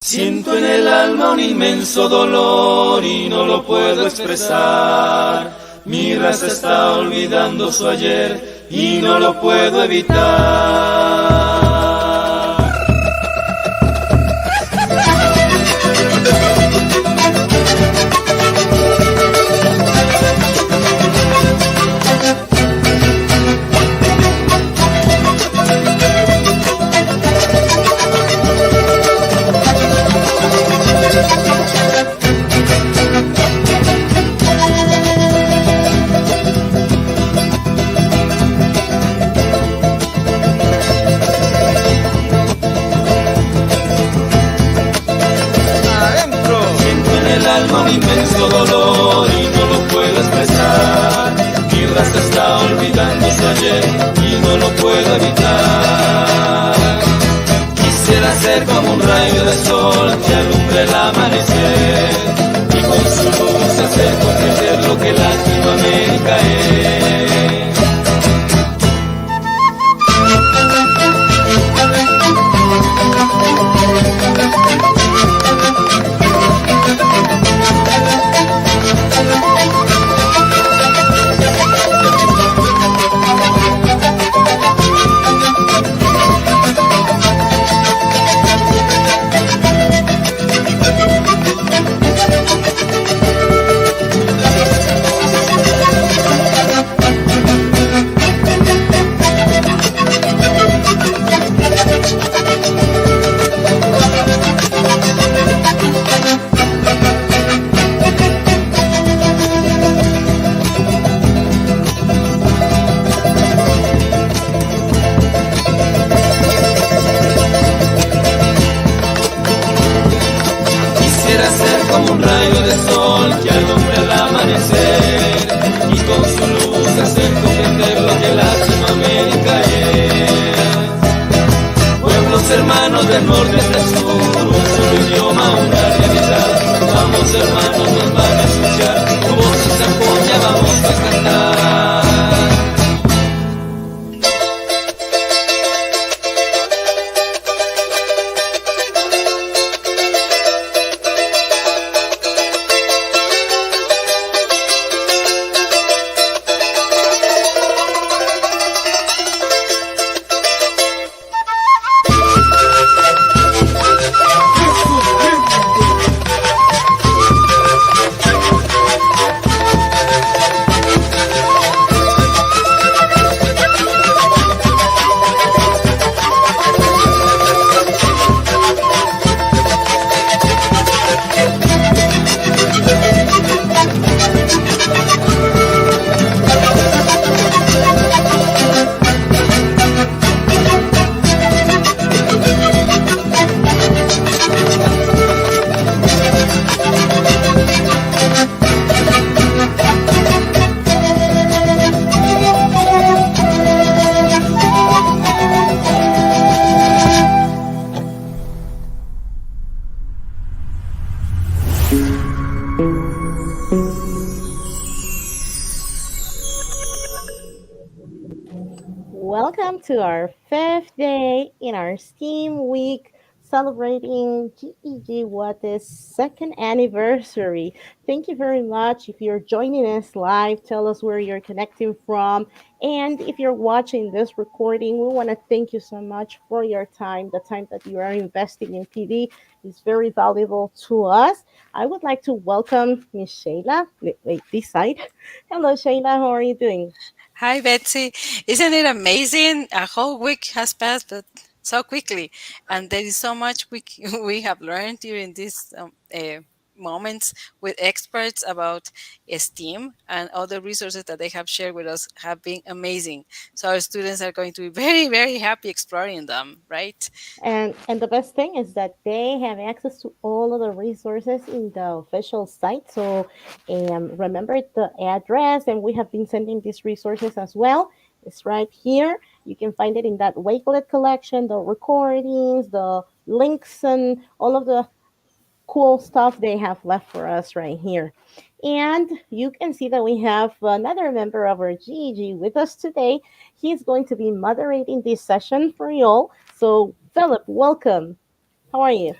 Siento en el alma un inmenso dolor y no lo puedo expresar. Mi raza está olvidando su ayer y no lo puedo evitar. Un inmenso dolor y no lo puedo expresar. Mi raza está olvidando su ayer y no lo puedo evitar. Quisiera ser como un rayo de sol que alumbre el amanecer y con su luz hacer comprender lo que Latinoamérica es. Hermanos del norte hasta el sur, un solo idioma, una realidad. Vamos hermanos, nos van a escuchar, con voz y zampoña vamos a cantar. Welcome to our fifth day in our STEAM week celebrating GEG Guate's second anniversary. Thank you very much. If you're joining us live, tell us where you're connecting from. And if you're watching this recording, we want to thank you so much for your time. The time that you are investing in PD is very valuable to us. I would like to welcome Miss Shayla. Wait, this side. Hello, Shayla. How are you doing? Hi, Betsy. Isn't it amazing? A whole week has passed, but so quickly, and there is so much we have learned during these moments with experts about STEAM, and all the resources that they have shared with us have been amazing. So our students are going to be very, very happy exploring them, right? And the best thing is that they have access to all of the resources in the official site. So remember the address, and we have been sending these resources as well. It's right here. You can find it in that Wakelet collection, the recordings, the links, and all of the cool stuff they have left for us right here. And you can see that we have another member of our GEG with us today. He's going to be moderating this session for you all. So, Philip, welcome. How are you?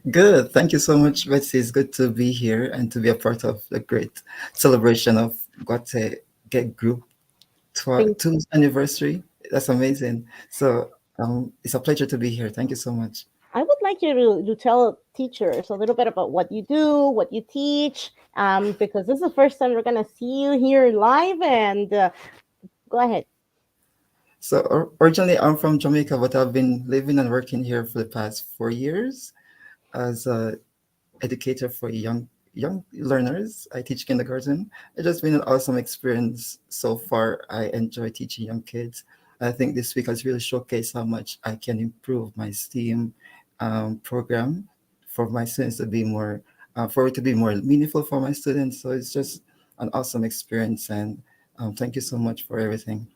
Good. Thank you so much, Betsy. It's good to be here and to be a part of the great celebration of Guate Get Group Thank 2 anniversary. That's amazing. So it's a pleasure to be here. Thank you so much. I would like you to tell teachers a little bit about what you do, what you teach, because this is the first time we're going to see you here live. And go ahead. So originally, I'm from Jamaica, but I've been living and working here for the past 4 years as a educator for young learners. I teach kindergarten. It's just been an awesome experience so far. I enjoy teaching young kids. I think this week has really showcased how much I can improve my STEAM program for my students to be more, for it to be more meaningful for my students. So it's just an awesome experience, and thank you so much for everything.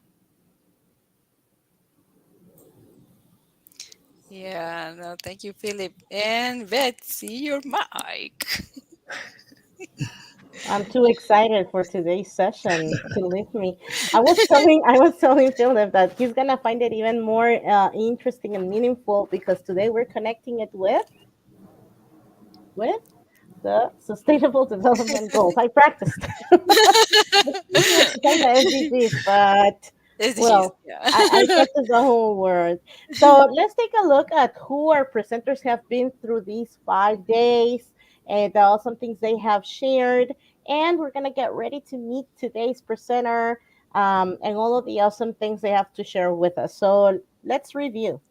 Yeah, no, thank you, Philip. And Betsy, your mic. I'm too excited for today's session. Believe me, I was telling Philip that he's gonna find it even more interesting and meaningful because today we're connecting it with the Sustainable Development Goals. I practiced. It's easier to say the SDGs, but SDGs, well, yeah. I guess it's the whole word. So let's take a look at who our presenters have been through these 5 days and the awesome things they have shared. And we're going to get ready to meet today's presenter and all of the awesome things they have to share with us. So let's review.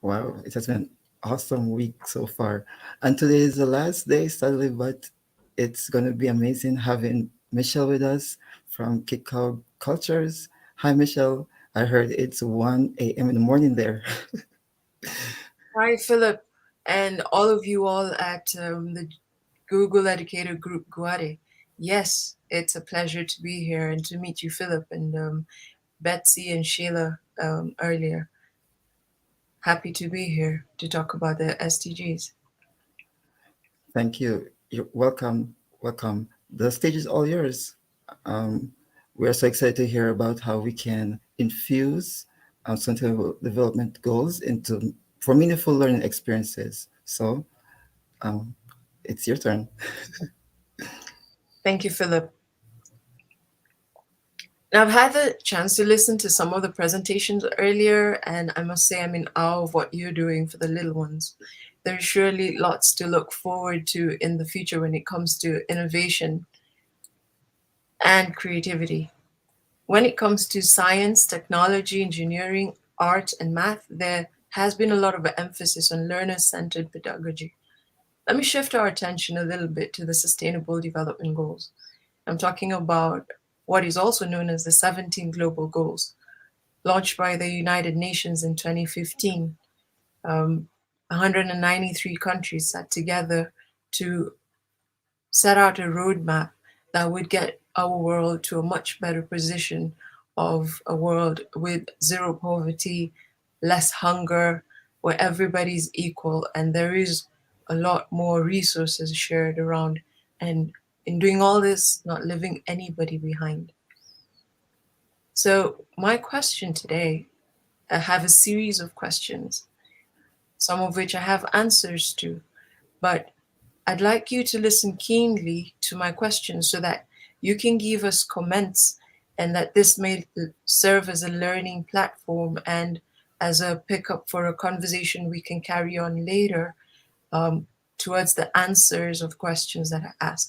Wow, it has been awesome week so far. And today is the last day, sadly, but it's going to be amazing having Michelle with us from Kickout Cultures. Hi, Michelle. I heard it's 1 a.m. in the morning there. Hi, Philip, and all of you all at the Google Educator Group Guate. Yes, it's a pleasure to be here and to meet you, Philip, and Betsy and Sheila earlier. Happy to be here to talk about the SDGs. Thank you. You're welcome. Welcome. The stage is all yours. Um, we are so excited to hear about how we can infuse sustainable development goals into for meaningful learning experiences. So um, it's your turn. Thank you, Philip. Now, I've had the chance to listen to some of the presentations earlier, and I must say I'm in awe of what you're doing for the little ones. There's surely lots to look forward to in the future when it comes to innovation and creativity. When it comes to science, technology, engineering, art, and math, there has been a lot of emphasis on learner centered pedagogy. Let me shift our attention a little bit to the Sustainable Development Goals. I'm talking about what is also known as the 17 Global Goals, launched by the United Nations in 2015. 193 countries sat together to set out a roadmap that would get our world to a much better position of a world with zero poverty, less hunger, where everybody's equal and there is a lot more resources shared around. And in doing all this, not leaving anybody behind. So, my question today, I have a series of questions, some of which I have answers to, but I'd like you to listen keenly to my questions so that you can give us comments and that this may serve as a learning platform and as a pickup for a conversation we can carry on later towards the answers of questions that I ask.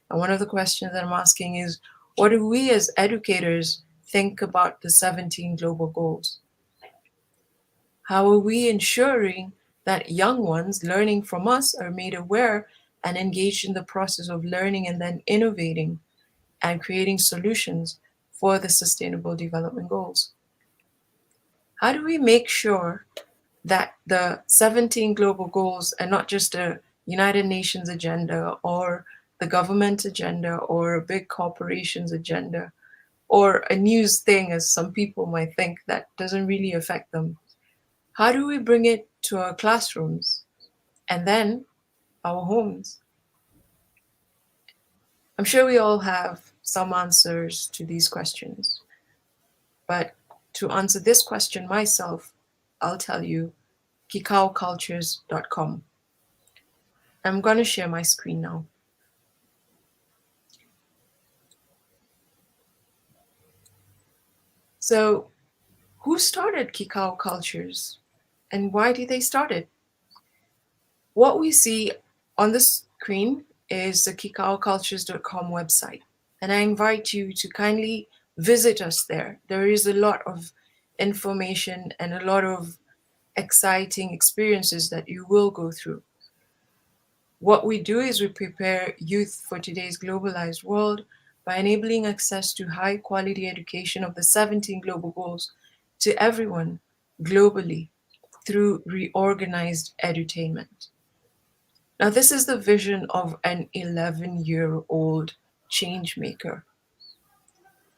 And one of the questions that I'm asking is, what do we as educators think about the 17 global goals? How are we ensuring that young ones learning from us are made aware and engaged in the process of learning and then innovating and creating solutions for the Sustainable Development Goals? How do we make sure that the 17 global goals are not just a United Nations agenda or the government agenda or a big corporation's agenda or a news thing, as some people might think, that doesn't really affect them. How do we bring it to our classrooms and then our homes? I'm sure we all have some answers to these questions, but to answer this question myself, I'll tell you kikaocultures.com. I'm going to share my screen now. So, who started Kikao Cultures and why did they start it? What we see on the screen is the kikaocultures.com website, and I invite you to kindly visit us there. There is a lot of information and a lot of exciting experiences that you will go through. What we do is we prepare youth for today's globalized world by enabling access to high quality education of the 17 global goals to everyone globally through reorganized edutainment. Now, this is the vision of an 11-year-old change maker.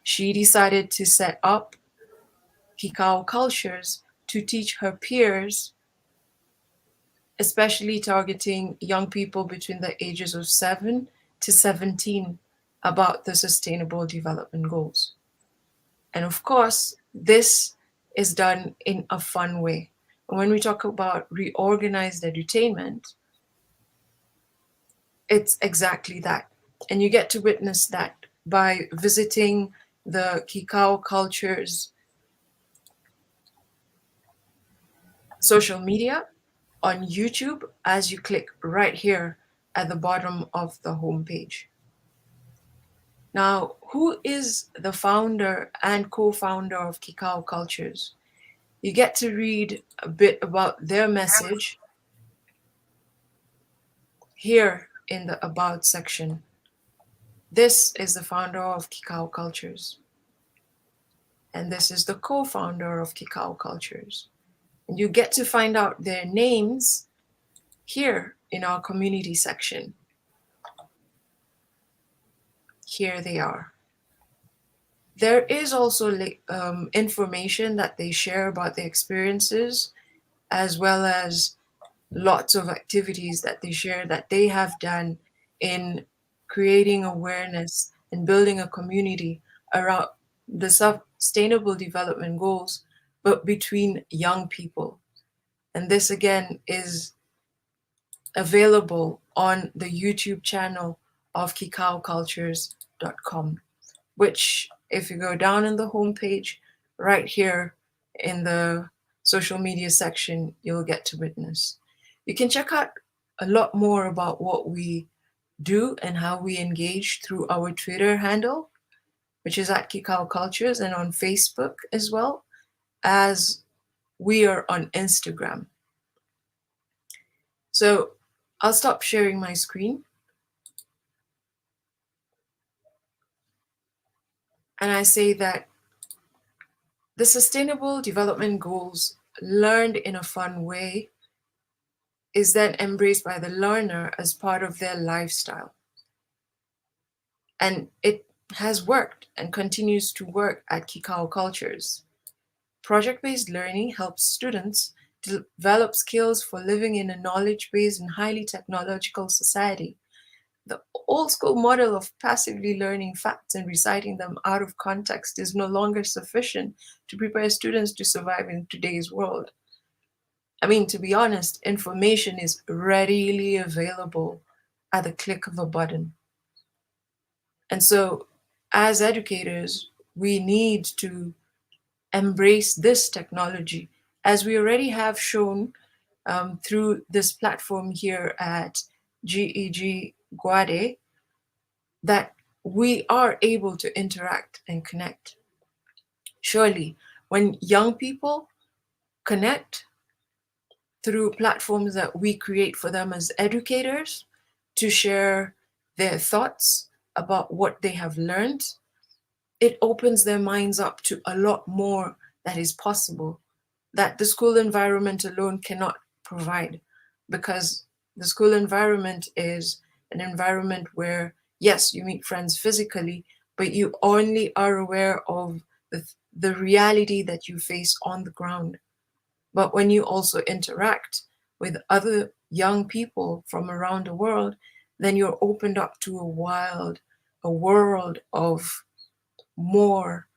She decided to set up Kikao Cultures to teach her peers, especially targeting young people between the ages of 7 to 17, about the Sustainable Development Goals. And of course, this is done in a fun way. And when we talk about reorganized edutainment, it's exactly that. And you get to witness that by visiting the Kikao Cultures social media on YouTube as you click right here at the bottom of the homepage. Now, who is the founder and co-founder of Kikao Cultures? You get to read a bit about their message here in the About section. This is the founder of Kikao Cultures. And this is the co-founder of Kikao Cultures. And you get to find out their names here in our community section. Here they are. There is also information that they share about their experiences, as well as lots of activities that they share that they have done in creating awareness and building a community around the sustainable development goals, but between young people. And this again is available on the YouTube channel of kikaocultures.com, which if you go down in the homepage right here in the social media section, you'll get to witness. You can check out a lot more about what we do and how we engage through our Twitter handle, which is at Kikao Cultures, and on Facebook as well, as we are on Instagram. So I'll stop sharing my screen. And I say that the Sustainable Development Goals, learned in a fun way, is then embraced by the learner as part of their lifestyle. And it has worked and continues to work at Kikao Cultures. Project-based learning helps students develop skills for living in a knowledge-based and highly technological society. The old school model of passively learning facts and reciting them out of context is no longer sufficient to prepare students to survive in today's world. I mean, to be honest, information is readily available at the click of a button. And so, as educators, we need to embrace this technology, as we already have shown through this platform here at GEG Guate, that we are able to interact and connect. Surely, when young people connect through platforms that we create for them as educators to share their thoughts about what they have learned, it opens their minds up to a lot more that is possible, that the school environment alone cannot provide, because The school environment is an environment where, yes, you meet friends physically, but you only are aware of the reality that you face on the ground. But when you also interact with other young people from around the world, then you're opened up to a world of more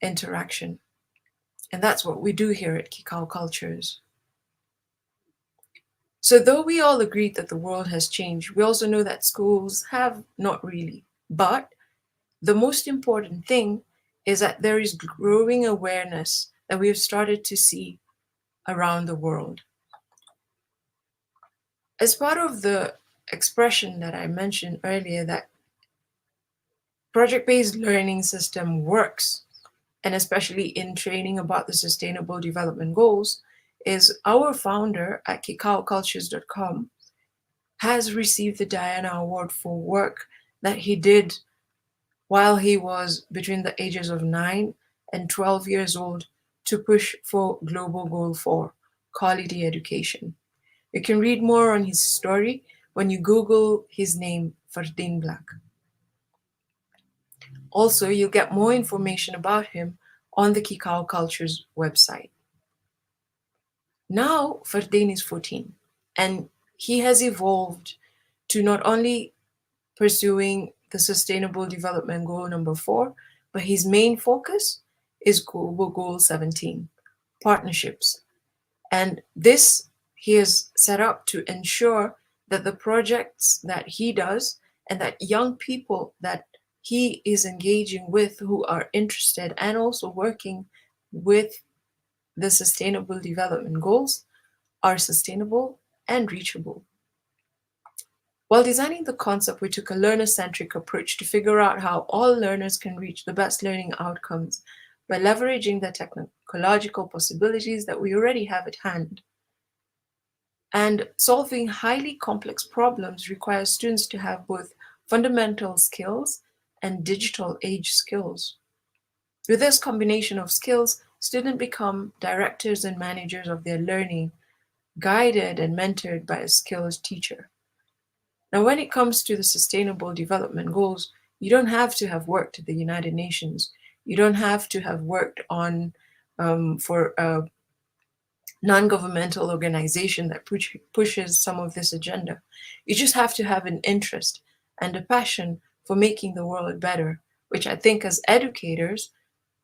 interaction. And that's what we do here at Kikau Cultures. So, though we all agreed that the world has changed, we also know that schools have not really. But the most important thing is that there is growing awareness that we have started to see around the world. As part of the expression that I mentioned earlier, that project-based learning system works, and especially in training about the Sustainable Development Goals, is our founder at kikaucultures.com has received the Diana Award for work that he did while he was between the ages of 9 and 12 years old to push for Global Goal 4, quality education. You can read more on his story when you Google his name, Fardin Black. Also, you'll get more information about him on the Kikau Cultures website. Now, Fardin is 14, and he has evolved to not only pursuing the Sustainable Development Goal number 4, but his main focus is Global Goal 17, partnerships. And this he has set up to ensure that the projects that he does and that young people that he is engaging with who are interested and also working with the Sustainable Development Goals are sustainable and reachable. While designing the concept, we took a learner-centric approach to figure out how all learners can reach the best learning outcomes by leveraging the technological possibilities that we already have at hand. And solving highly complex problems requires students to have both fundamental skills and digital age skills. With this combination of skills, students become directors and managers of their learning, guided and mentored by a skills teacher. Now, when it comes to the Sustainable Development Goals, you don't have to have worked at the United Nations. You don't have to have worked on for a non-governmental organization that pushes some of this agenda. You just have to have an interest and a passion for making the world better, which I think as educators,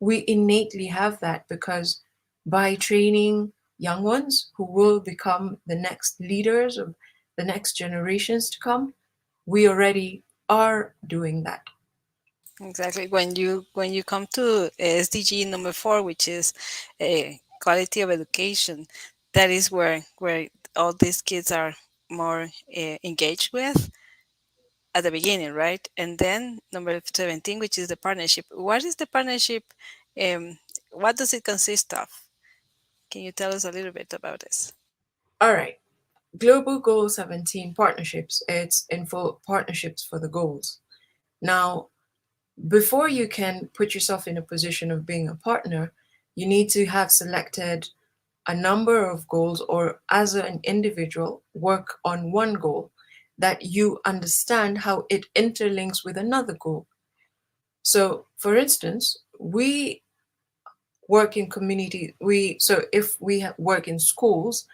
we innately have that because by training young ones who will become the next leaders of the next generations to come, we already are doing that. Exactly. When you come to SDG number 4, which is quality of education, that is where all these kids are more engaged with at the beginning, right? And then number 17, which is the partnership. What is the partnership? Um, what does it consist of? Can you tell us a little bit about this? All right. Global Goal 17 partnerships. It's in full partnerships for the goals. Now, before you can put yourself in a position of being a partner, you need to have selected a number of goals or as an individual work on one goal that you understand how it interlinks with another goal. So for instance, we work in community, so if we work in schools,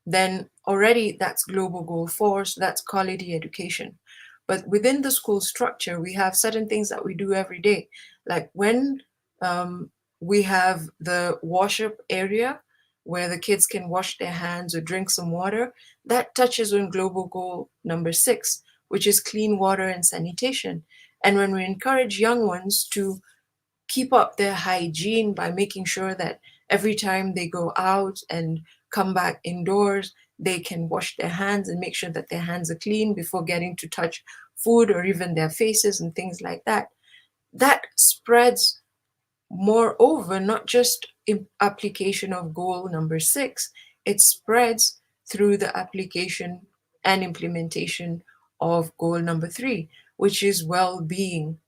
then already that's global goal 4, so that's quality education. But within the school structure, we have certain things that we do every day. Like when we have the wash up area where the kids can wash their hands or drink some water, that touches on global goal number 6, which is clean water and sanitation. And when we encourage young ones to keep up their hygiene by making sure that every time they go out and come back indoors, they can wash their hands and make sure that their hands are clean before getting to touch food or even their faces and things like that. That spreads moreover, not just in application of goal number 6, it spreads through the application and implementation of goal number 3, which is well-being.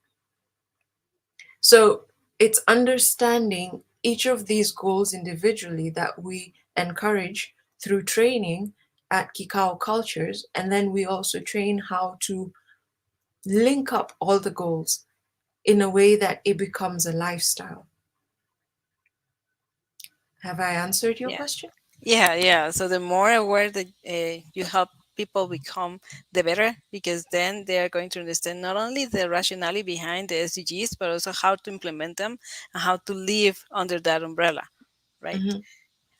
So it's understanding each of these goals individually that we encourage through training at Kikau Cultures, and then we also train how to link up all the goals in a way that it becomes a lifestyle. Have I answered your Yeah. question? Yeah. So the more aware that you help people become, the better, because then they are going to understand not only the rationale behind the SDGs, but also how to implement them and how to live under that umbrella, right? Hmm.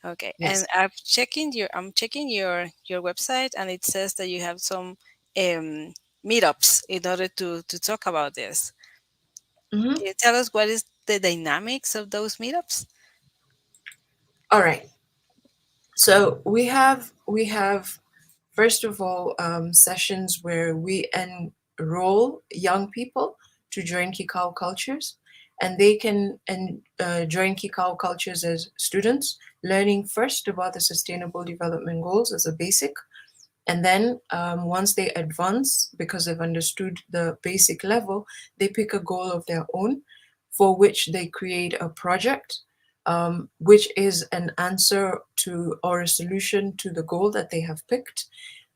Okay. And Yes. I'm checking your website, and it says that you have some meetups in order to talk about this. Hmm. Can you tell us what is the dynamics of those meetups? All right. So we have first of all sessions where we enroll young people to join Kikau cultures, and they can join Kikau cultures as students, learning first about the Sustainable Development Goals as a basic. And then once they advance, because they've understood the basic level, they pick a goal of their own for which they create a project, which is an answer to or a solution to the goal that they have picked.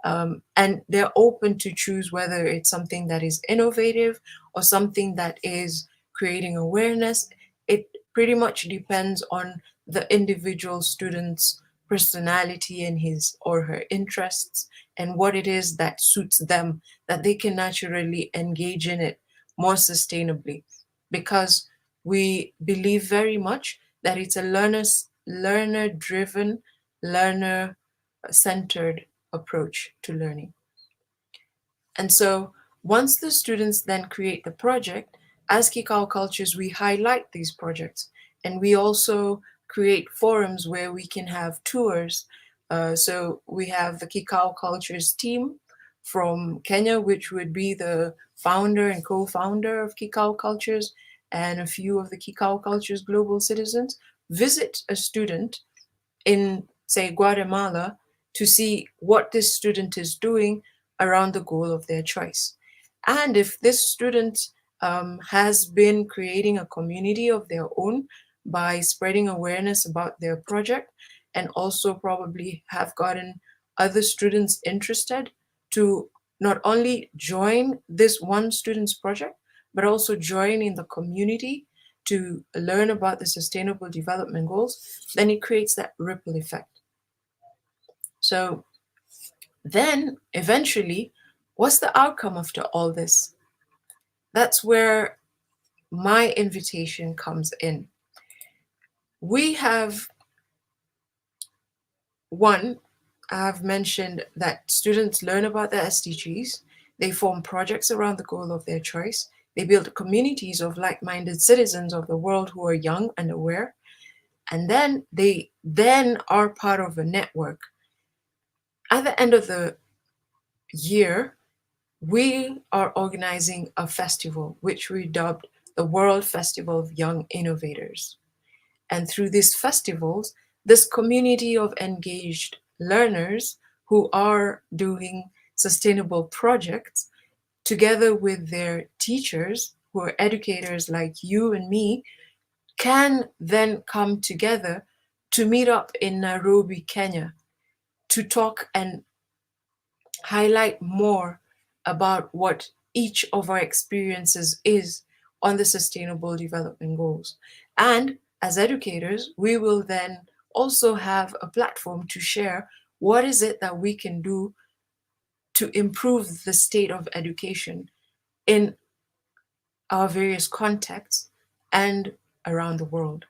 And they're open to choose whether it's something that is innovative or something that is creating awareness. It pretty much depends on the individual student's personality and his or her interests and what it is that suits them, that they can naturally engage in it more sustainably, because we believe very much that it's a learner driven, learner centered approach to learning. And so once the students then create the project, as Kikau Cultures, we highlight these projects, and we also create forums where we can have tours. So we have the Kikau Cultures team from Kenya, which would be the founder and co-founder of Kikau Cultures, and a few of the Kikau Cultures global citizens visit a student in, say, Guatemala to see what this student is doing around the goal of their choice. And if this student has been creating a community of their own by spreading awareness about their project, and also probably have gotten other students interested to not only join this one student's project, but also join in the community to learn about the sustainable development goals, then it creates that ripple effect. So then eventually, what's the outcome after all this? That's where my invitation comes in. We have one, I've mentioned that students learn about the SDGs, they form projects around the goal of their choice, they build communities of like minded citizens of the world who are young and aware, and then they then are part of a network. At the end of the year, we are organizing a festival which we dubbed the World Festival of Young Innovators. And through these festivals, this community of engaged learners who are doing sustainable projects, together with their teachers, who are educators like you and me, can then come together to meet up in Nairobi, Kenya, to talk and highlight more about what each of our experiences is on the Sustainable Development Goals. And as educators, we will then also have a platform to share what is it that we can do to improve the state of education in our various contexts and around the world.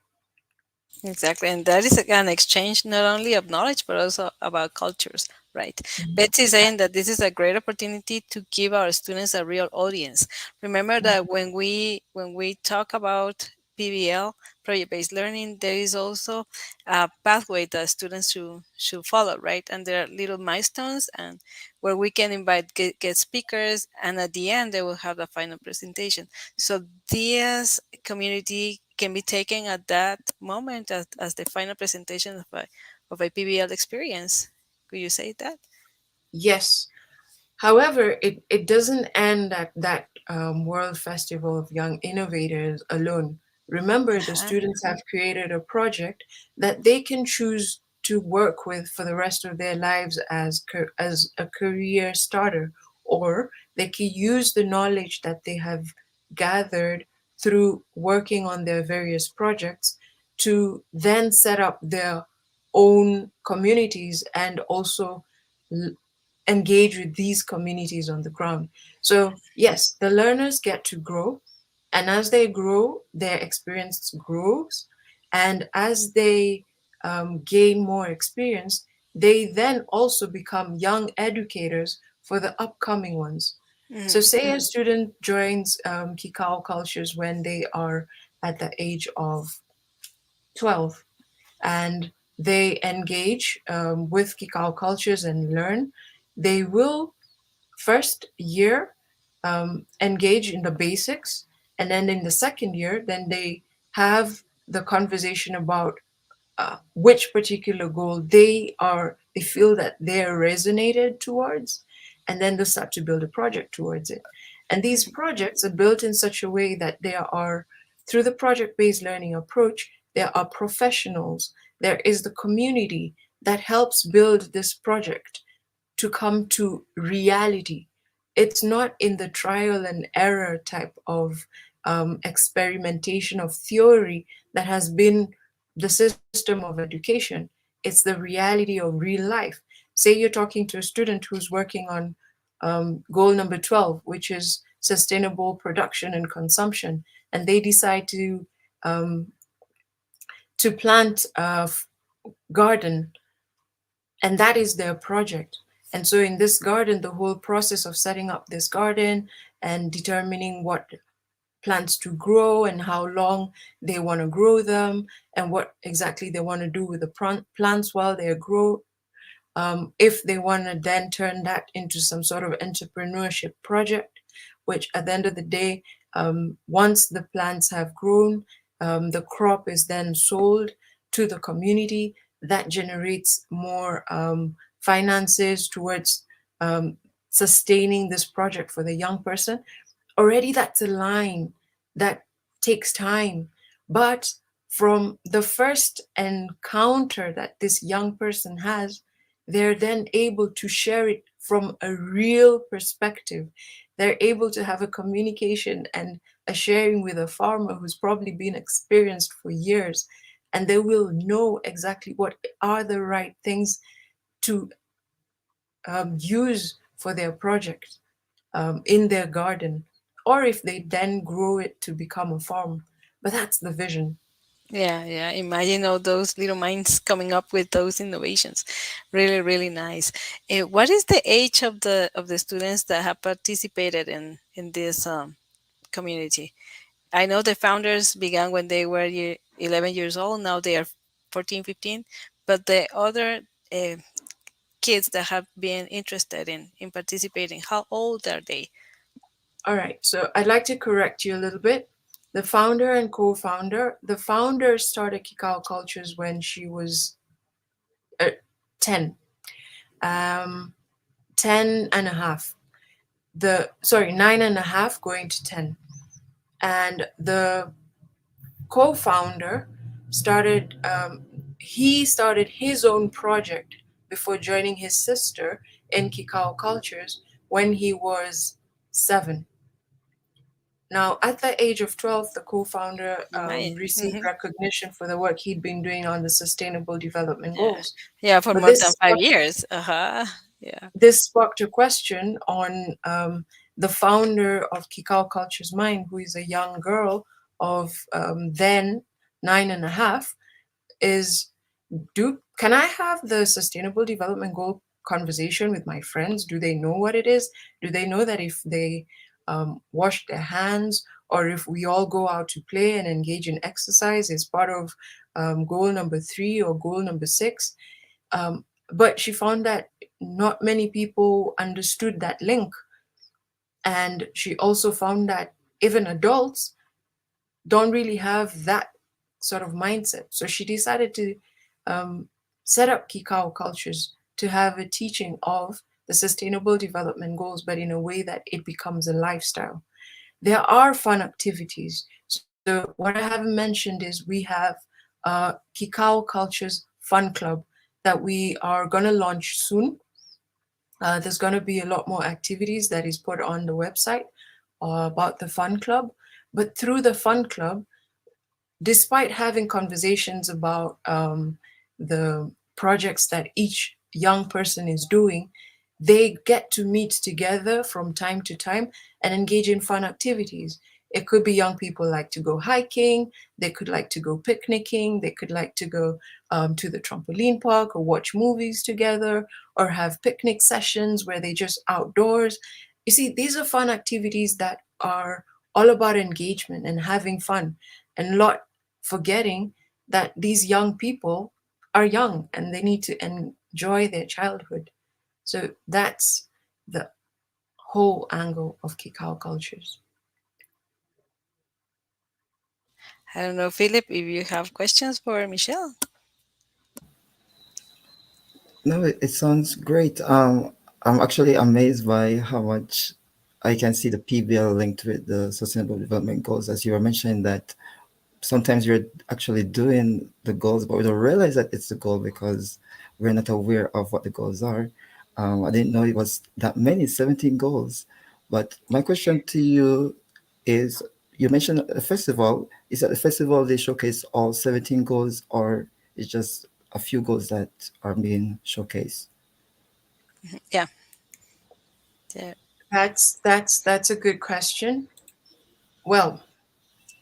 Exactly. And that is an exchange not only of knowledge, but also about cultures, right? Mhm. Betsy is saying that this is a great opportunity to give our students a real audience. Remember that when we talk about PBL, project-based learning, there is also a pathway that students should follow, right? And there are little milestones and where we can invite guest speakers, and at the end they will have the final presentation. So this community can be taken at that moment as the final presentation of a PBL experience. Could you say that? Yes. However, it doesn't end at that World Festival of Young Innovators alone. Remember, the Uh-huh. students have created a project that they can choose to work with for the rest of their lives as a career starter, or they can use the knowledge that they have gathered through working on their various projects to then set up their own communities and also engage with these communities on the ground. So, yes, the learners get to grow, and as they grow, their experience grows. And as they gain more experience, they then also become young educators for the upcoming ones. So, Mhm. say a student joins Kikau cultures when they are at the age of 12, and they engage with Kikau cultures and learn, they will first year engage in the basics, and then in the second year, then they have the conversation about which particular goal they feel that they're resonated towards, and then they start to build a project towards it. And these projects are built in such a way that there are, through the project-based learning approach, there are professionals, there is the community that helps build this project to come to reality. It's not in the trial and error type of experimentation of theory that has been the system of education. It's the reality of real life. Say you're talking to a student who's working on goal number 12, which is sustainable production and consumption, and they decide um, to plant a garden, and that is their project. And so in this garden, the whole process of setting up this garden and determining what plants to grow and how long they want to grow them and what exactly they want to do with the plants while they grow, if they want to then turn that into some sort of entrepreneurship project, which at the end of the day, once the plants have grown, the crop is then sold to the community. That generates more finances towards um, sustaining this project for the young person. Already that's a line that takes time. But from the first encounter that this young person has, they're then able to share it from a real perspective. They're able to have a communication and a sharing with a farmer who's probably been experienced for years, and they will know exactly what are the right things to use for their project in their garden, or if they then grow it to become a farm. But that's the vision. Yeah, yeah. Imagine all those little minds coming up with those innovations. Really, really nice. What is the age of the students that have participated in this community? I know the founders began when they were 11 years old. Now they are 14, 15. But the other kids that have been interested in participating, how old are they? All right, so I'd like to correct you a little bit. The founder and co-founder, the founder started Kikau Cultures when she was 10, um, 10 and a half. Sorry, 9.5 going to 10. And the co-founder started, he started his own project before joining his sister in Kikau Cultures when he was 7. Now, at the age of 12, the co-founder Imagine. received Hmm. recognition for the work he'd been doing on the Sustainable Development Yeah. Goals. Yeah, for But more than 5 years. Uh-huh. Yeah. this sparked a question on the founder of Kikau Culture's mind, who is a young girl of then 9.5, is can I have the Sustainable Development Goal conversation with my friends? Do they know what it is? Do they know that if they wash their hands, or if we all go out to play and engage in exercise is part of goal number 3 or goal number 6? But she found that not many people understood that link. And she also found that even adults don't really have that sort of mindset. So she decided to um, set up Kikau Cultures to have a teaching of the Sustainable Development Goals, but in a way that it becomes a lifestyle. There are fun activities. So what I haven't mentioned is we have Kikau Cultures Fun Club. that we are going to launch soon. There's going to be a lot more activities that is put on the website about the Fun Club. But through the Fun Club, despite having conversations about the projects that each young person is doing, they get to meet together from time to time and engage in fun activities. It could be young people like to go hiking, they could like to go picnicking, they could like to go to the trampoline park or watch movies together or have picnic sessions where they just outdoors. You see, these are fun activities that are all about engagement and having fun and not forgetting that these young people are young and they need to enjoy their childhood. So that's the whole angle of cacao cultures. I don't know, Philip, if you have questions for Michelle. No, it sounds great. I'm actually amazed by how much I can see the PBL linked with the Sustainable Development Goals, as you were mentioning that sometimes you're actually doing the goals, but we don't realize that it's the goal because we're not aware of what the goals are. I didn't know it was that many, 17 goals. But my question to you is, you mentioned a festival. Is that the festival they showcase all 17 goals, or it's just a few goals that are being showcased? Yeah. Yeah. That's a good question. Well,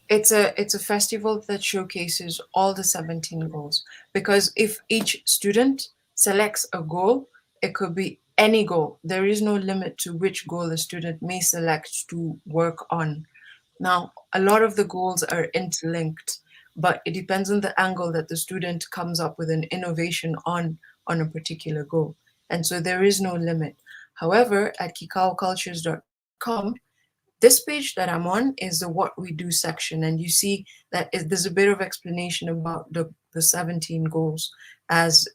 it's a festival that showcases all the 17 goals, because if each student selects a goal, it could be any goal. There is no limit to which goal a student may select to work on. Now, a lot of the goals are interlinked, but it depends on the angle that the student comes up with an innovation on a particular goal. And so there is no limit. However, at kikaocultures.com, this page that I'm on is the what we do section, and you see that there's a bit of explanation about the 17 goals as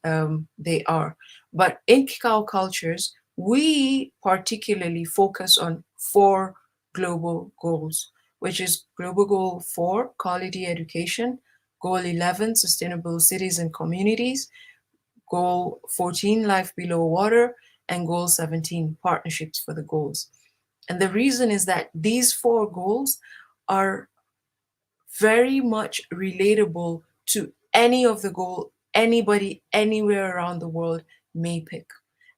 they are. But in Cacao Cultures, we particularly focus on four global goals, which is Global Goal 4, Quality Education, Goal 11, Sustainable Cities and Communities, Goal 14, Life Below Water, and Goal 17, Partnerships for the Goals. And the reason is that these four goals are very much relatable to any of the goal anybody anywhere around the world may pick.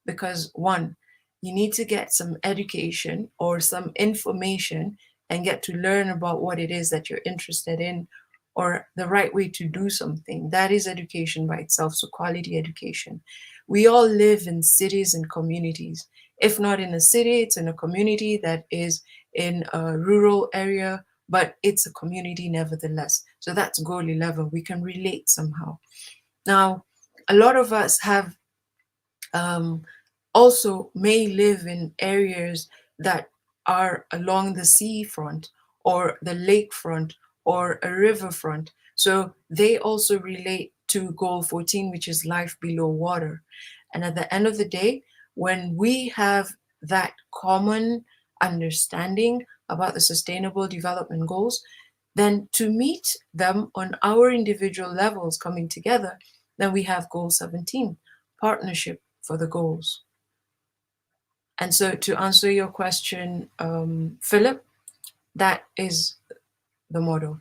Because one, you need to get some education or some information and get to learn about what it is that you're interested in or the right way to do something. That is education by itself, so quality education. We all live in cities and communities. If not in a city, it's in a community that is in a rural area, but it's a community nevertheless. So that's goal 11. We can relate somehow. Now, a lot of us have also may live in areas that are along the seafront or the lakefront or a riverfront. So they also relate to goal 14, which is life below water. And at the end of the day, when we have that common understanding about the sustainable development goals, then to meet them on our individual levels coming together, then we have goal 17, partnership for the goals. And so to answer your question, Philip, that is the motto.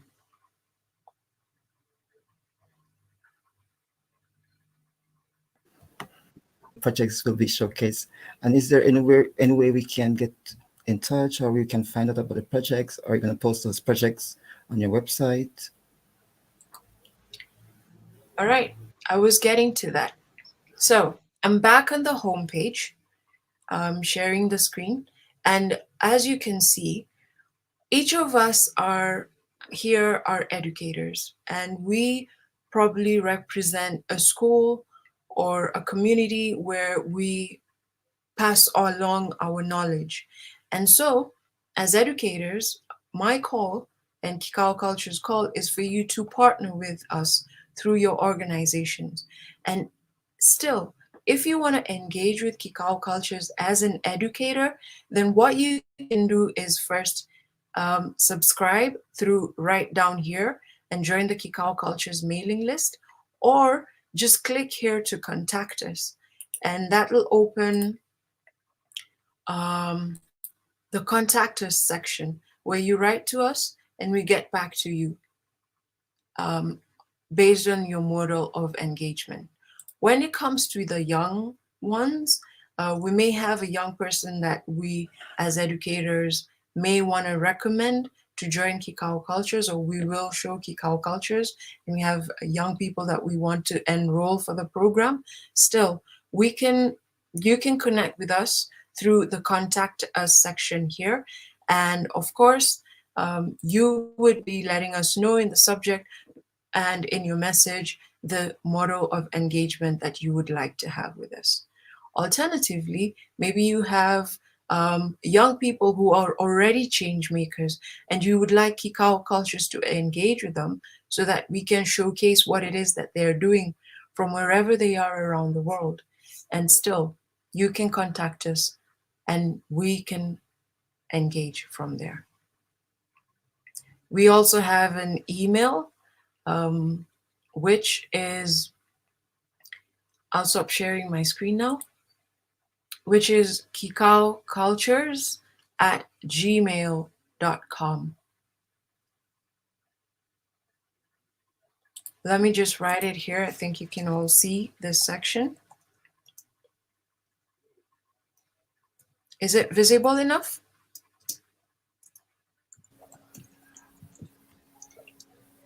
Projects will be showcased. And is there anywhere, any way we can get in touch or we can find out about the projects? Are you going to post those projects on your website? All right, I was getting to that. So I'm back on the homepage. I'm sharing the screen. And as you can see, each of us are here are educators, and we probably represent a school or a community where we pass along our knowledge. And so, as educators, my call and Kikao Culture's call is for you to partner with us through your organizations. And still, if you want to engage with Kikao Cultures as an educator, then what you can do is first subscribe through right down here and join the Kikao Cultures mailing list, or just click here to contact us, and that will open the contact us section where you write to us and we get back to you um, based on your model of engagement. When it comes to the young ones, we may have a young person that we as educators may want to recommend to join Kikau Cultures, or we will show Kikau Cultures, and we have young people that we want to enroll for the program. Still, you can connect with us through the contact us section here. And of course, you would be letting us know in the subject and in your message the model of engagement that you would like to have with us. Alternatively, maybe you have young people who are already change makers and you would like Kikau Cultures to engage with them so that we can showcase what it is that they're doing from wherever they are around the world. And still, you can contact us and we can engage from there. We also have an email, which is, I'll stop sharing my screen now, which is kikaucultures@gmail.com. Let me just write it here. I think you can all see this section. Is it visible enough?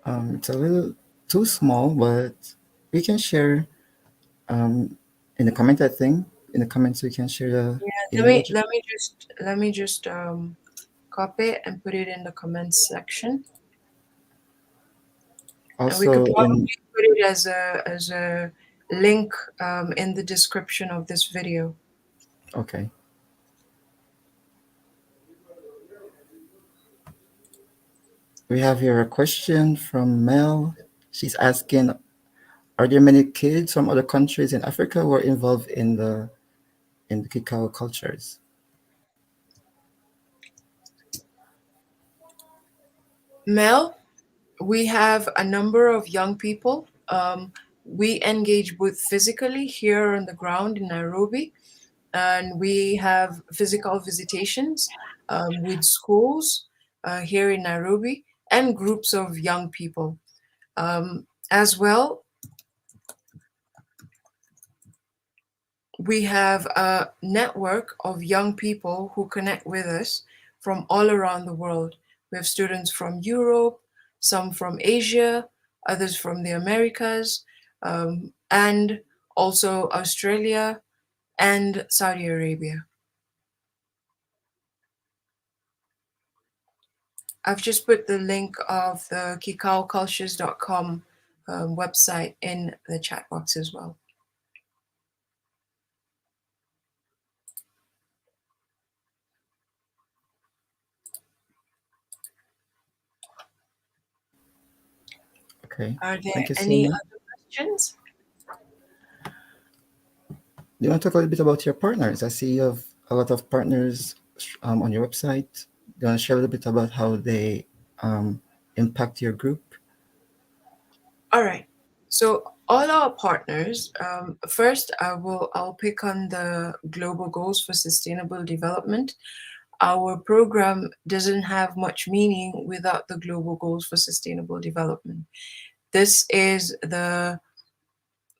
It's a little too small, but we can share in the comment. I think in the comments we can share the Yeah, email address. let me just copy it and put it in the comments section. And we could Also, probably put it as a link in the description of this video. okay. We have here a question from Mel. She's asking, are there many kids from other countries in Africa who are involved in the Kikau cultures? Mel, we have a number of young people. We engage both physically here on the ground in Nairobi, and we have physical visitations with schools here in Nairobi and groups of young people. As well, we have a network of young people who connect with us from all around the world. We have students from Europe, some from Asia, others from the Americas, and also Australia and Saudi Arabia. I've just put the link of the kikaucultures.com website in the chat box as well. Okay. Are there Thank you so any much. other questions? Do you want to talk a little bit about your partners? I see you have a lot of partners on your website. Do you want to share a little bit about how they impact your group? All right. So all our partners, first I'll pick on the global goals for sustainable development. Our program doesn't have much meaning without the global goals for sustainable development. This is the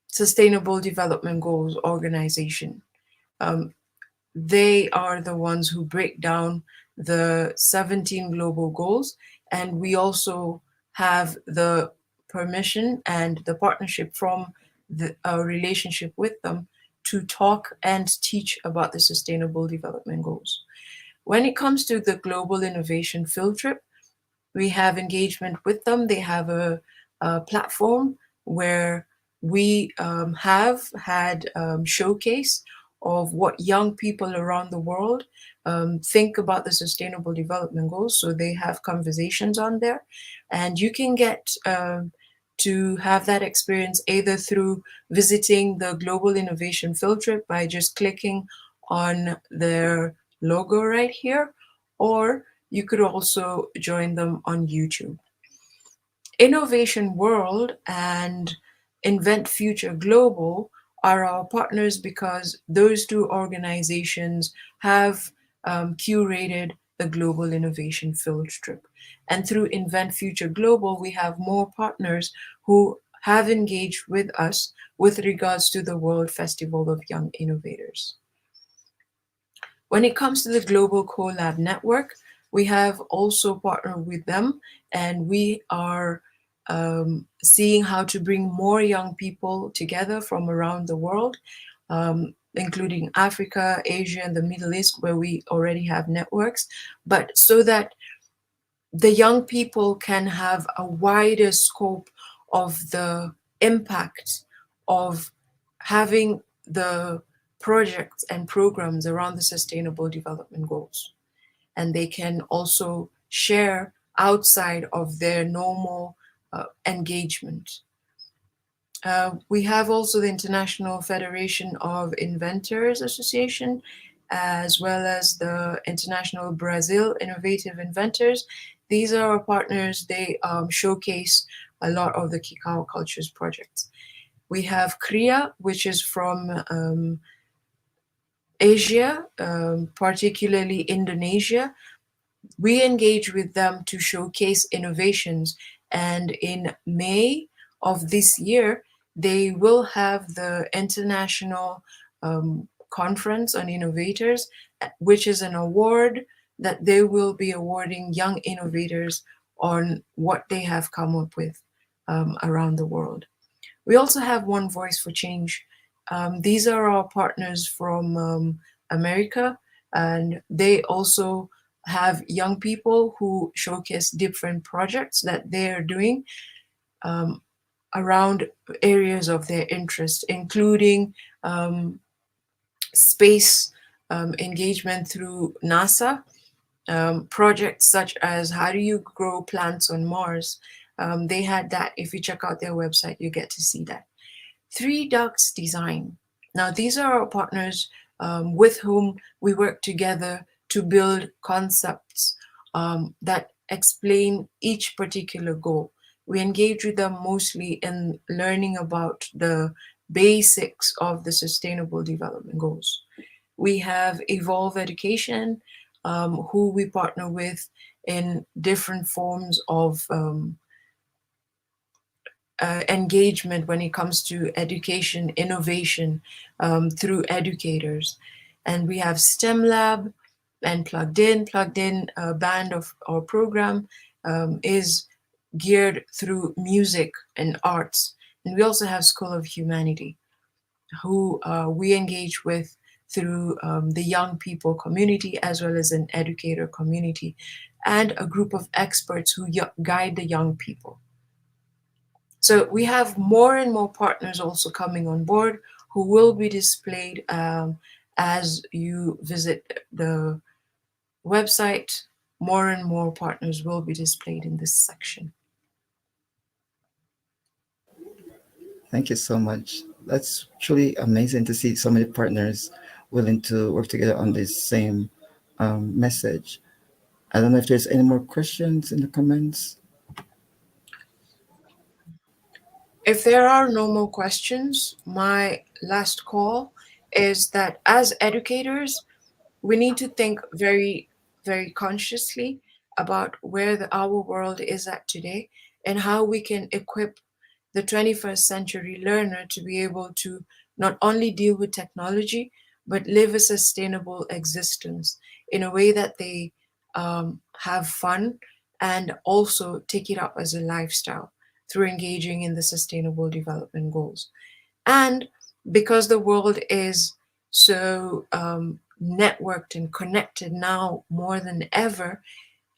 Sustainable Development Goals organization. They are the ones who break down the 17 global goals, and we also have the permission and the partnership from our relationship with them to talk and teach about the Sustainable Development Goals. When it comes to the Global Innovation Field Trip, we have engagement with them. They have a platform where we have had showcase of what young people around the world think about the Sustainable Development Goals. So they have conversations on there, and you can get to have that experience either through visiting the Global Innovation Field Trip by just clicking on their logo right here, or you could also join them on YouTube. Innovation World and Invent Future Global are our partners because those two organizations have curated the Global Innovation Field Trip. And through Invent Future Global, we have more partners who have engaged with us with regards to the World Festival of Young Innovators. When it comes to the Global CoLab Network, we have also partnered with them, and we are seeing how to bring more young people together from around the world, including Africa, Asia, and the Middle East, where we already have networks, but so that the young people can have a wider scope of the impact of having the projects and programs around the Sustainable Development Goals. And they can also share outside of their normal engagement. We have also the International Federation of Inventors Association, as well as the International Brazil Innovative Inventors. These are our partners. They showcase a lot of the cacao cultures projects. We have KRIA, which is from Asia, particularly Indonesia. We engage with them to showcase innovations, and in May of this year, they will have the International Conference on Innovators, which is an award that they will be awarding young innovators on what they have come up with around the world. We also have One Voice for Change. These are our partners from America, and they also have young people who showcase different projects that they are doing around areas of their interest, including space engagement through NASA, projects such as how do you grow plants on Mars. They had that. If you check out their website, you get to see that. Three Ducks Design. Now, these are our partners with whom we work together to build concepts that explain each particular goal. We engage with them mostly in learning about the basics of the Sustainable Development Goals. We have Evolve Education, who we partner with in different forms of engagement when it comes to education, innovation through educators. And we have STEM Lab and Plugged In. Plugged In band of our program is geared through music and arts. And we also have School of Humanity, who we engage with through the young people community, as well as an educator community, and a group of experts who guide the young people. So we have more and more partners also coming on board who will be displayed as you visit the website. More and more partners will be displayed in this section. Thank you so much. That's truly amazing to see so many partners willing to work together on this same message. I don't know if there's any more questions in the comments. If there are no more questions, my last call is that as educators, we need to think very, very consciously about where our world is at today and how we can equip the 21st century learner to be able to not only deal with technology, but live a sustainable existence in a way that they have fun and also take it up as a lifestyle through engaging in the Sustainable Development Goals. And because the world is so networked and connected now more than ever,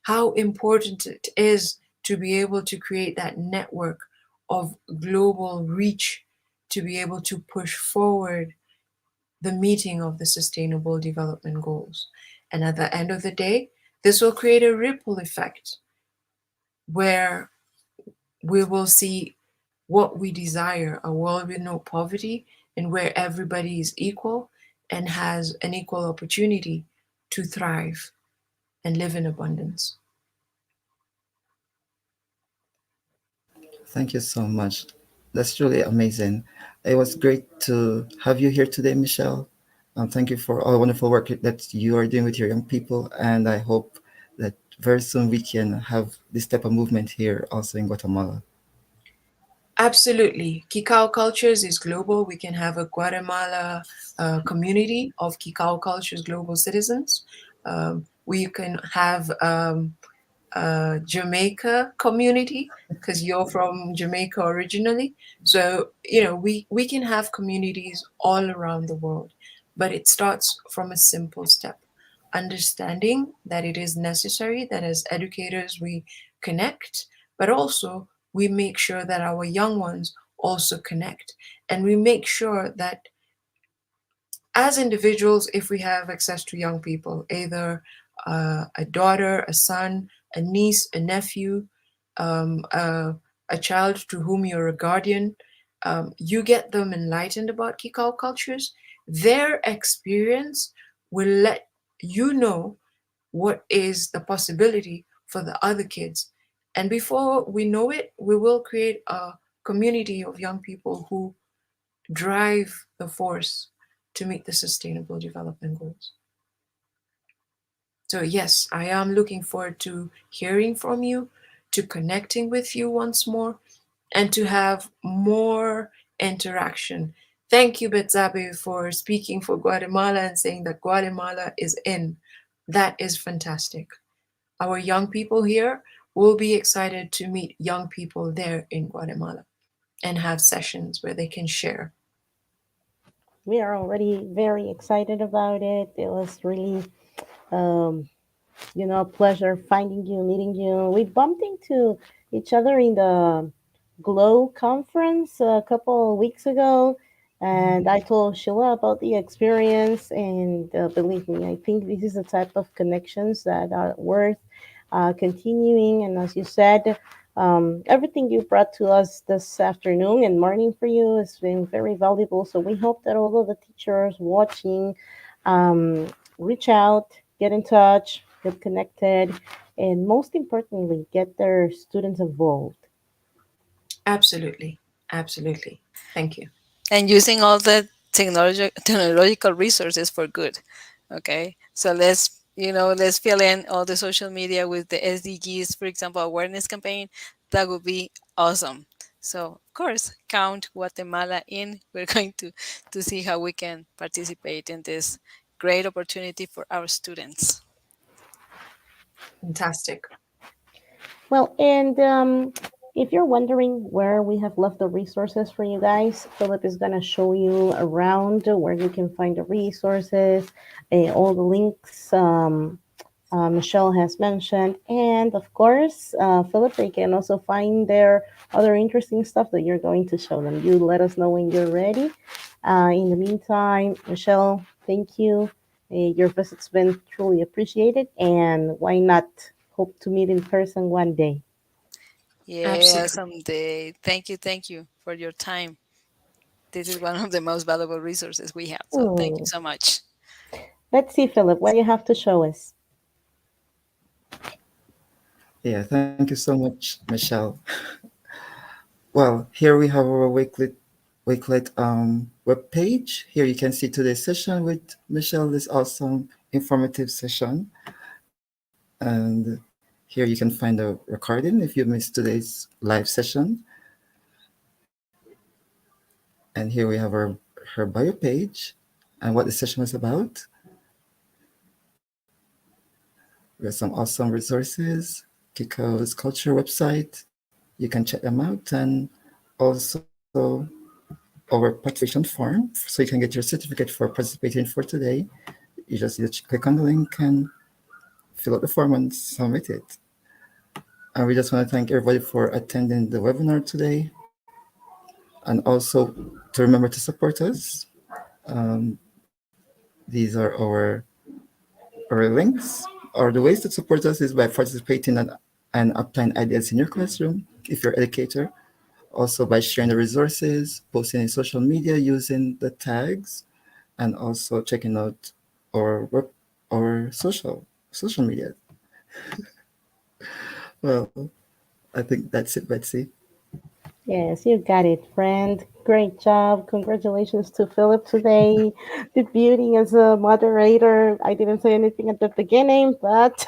how important it is to be able to create that network of global reach to be able to push forward the meeting of the Sustainable Development Goals. And at the end of the day, this will create a ripple effect where we will see what we desire, a world with no poverty and where everybody is equal and has an equal opportunity to thrive and live in abundance. Thank you so much. That's truly amazing. It was great to have you here today, Michelle. Thank you for all the wonderful work that you are doing with your young people, and I hope that very soon we can have this type of movement here also in Guatemala. Absolutely. Kikau Cultures is global. We can have a Guatemala community of Kikau Cultures global citizens. We can have Jamaica community because you're from Jamaica originally. So, we can have communities all around the world, but it starts from a simple step, understanding that it is necessary that as educators we connect, but also we make sure that our young ones also connect. And we make sure that as individuals, if we have access to young people, either a daughter, a son, a niece, a nephew, um, a, a child to whom you're a guardian, you get them enlightened about Kikau cultures. Their experience will let you know what is the possibility for the other kids. And before we know it, we will create a community of young people who drive the force to meet the sustainable development goals. So, yes, I am looking forward to hearing from you, to connecting with you once more, and to have more interaction. Thank you, Betzabe, for speaking for Guatemala and saying that Guatemala is in. That is fantastic. Our young people here will be excited to meet young people there in Guatemala and have sessions where they can share. We are already very excited about it. It was really um, pleasure finding you, meeting you. We bumped into each other in the Glow conference a couple of weeks ago, and I told Sheila about the experience. And believe me, I think this is the type of connections that are worth continuing. And as you said, everything you brought to us this afternoon and morning for you has been very valuable. So we hope that all of the teachers watching um, reach out, get in touch, get connected, and most importantly, get their students involved. Absolutely. Absolutely. Thank you. And using all the technological resources for good. Okay, so let's fill in all the social media with the SDGs, for example, awareness campaign. That would be awesome. So of course, count Guatemala in. We're going to see how we can participate in this great opportunity for our students. Fantastic. Well, and if you're wondering where we have left the resources for you guys, Philip is going to show you around where you can find the resources, all the links Michelle has mentioned. And of course, Philip, they can also find their other interesting stuff that you're going to show them. You let us know when you're ready. In the meantime, Michelle, thank you. Your visit's been truly appreciated. And why not hope to meet in person one day? Yeah, Absolutely. someday. Thank you for your time. This is one of the most valuable resources we have. So thank you Hmm. so much. Let's see, Philip, what do you have to show us? Yeah, thank you so much, Michelle. Well, here we have our Wakelet web page. Here you can see today's session with Michelle, this awesome informative session. And here you can find a recording if you missed today's live session. And here we have her bio page and what the session was about. We have some awesome resources, Kiko's culture website. You can check them out, and also our participation form so you can get your certificate for participating for today. You just need to click on the link and fill out the form and submit it. And we just want to thank everybody for attending the webinar today. And also to remember to support us. Um, these are our links, or the ways to support us is by participating and applying ideas in your classroom if you're an educator. Also by sharing the resources, posting in social media using the tags, and also checking out our web, our social media. Well, I think that's it, Betsy. Yes, you got it, friend. Great job. Congratulations to Philip today. Debuting as a moderator. I didn't say anything at the beginning, but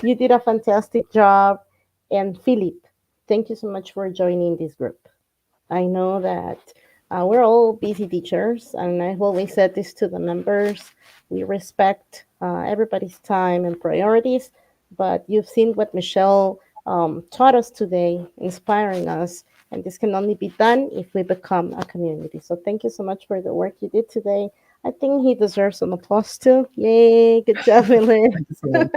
you did a fantastic job. And Philip, thank you so much for joining this group. I know that we're all busy teachers, and I've always said this to the members. We respect everybody's time and priorities, but you've seen what Michelle taught us today, inspiring us, and this can only be done if we become a community. So thank you so much for the work you did today. I think he deserves some applause too. Yay, good job, Ellen. Thank you so much.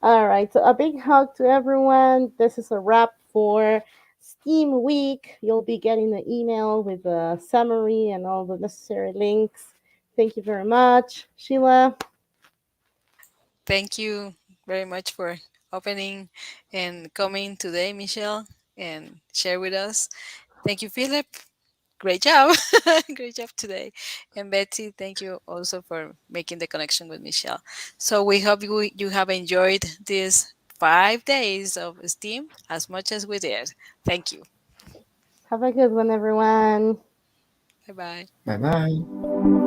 All right, so a big hug to everyone. This is a wrap for Steam Week. You'll be getting an email with a summary and all the necessary links. Thank you very much, Sheila. Thank you very much for opening and coming today, Michelle, and share with us. Thank you, Philip. Great job. Great job today. And Betsy, thank you also for making the connection with Michelle. So we hope you have enjoyed these 5 days of STEAM as much as we did. Thank you. Have a good one, everyone. Bye bye. Bye bye.